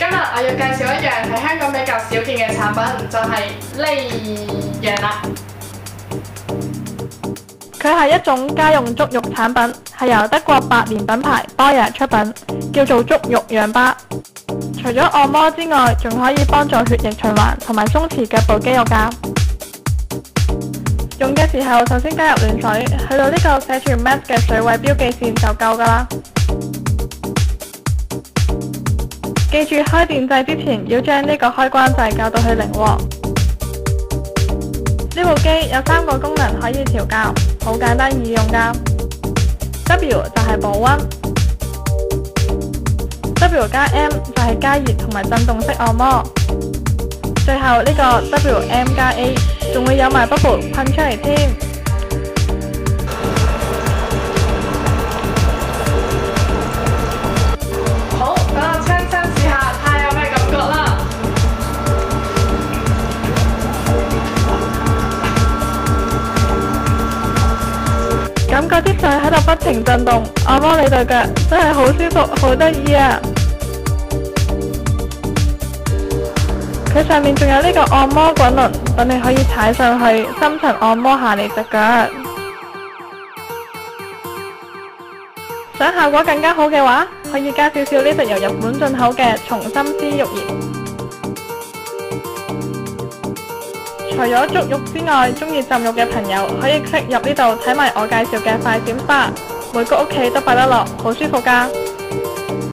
日我要介紹一樣喺香港比較少見嘅產品，就係呢樣啦。佢係一種家用足浴產品，係由德國百年品牌 Boyer 出品，叫做足浴氧吧。除咗按摩之外，仲可以幫助血液循環同埋鬆弛腳部肌肉㗎。用嘅時候，首先加入暖水，去到呢個寫住 Max 嘅水位標記線就夠㗎啦。記住開電掣之前要將呢個開關掣校到去0喎。呢部機有3個功能可以調校，好簡單易用㗎。W 就係保溫，W 加 M 就係加熱同埋震動式按摩，最後呢個 WM 加 A 仲會有埋 bubble 噴出嚟添。好，等我親身試下，睇下有咩感覺啦。感覺啲水喺度不停震動，按摩你對腳，真係好舒服，好得意啊！佢上面仲有呢個按摩滾輪，等你可以踩上去，深層按摩下你隻腳。想效果更加好嘅話，可以加少少呢隻由日本進口嘅松心絲浴鹽。除咗足浴之外，中意浸浴嘅朋友可以click入呢度睇埋我介紹嘅快閃 SPA，每個屋企都擺得落，好舒服㗎。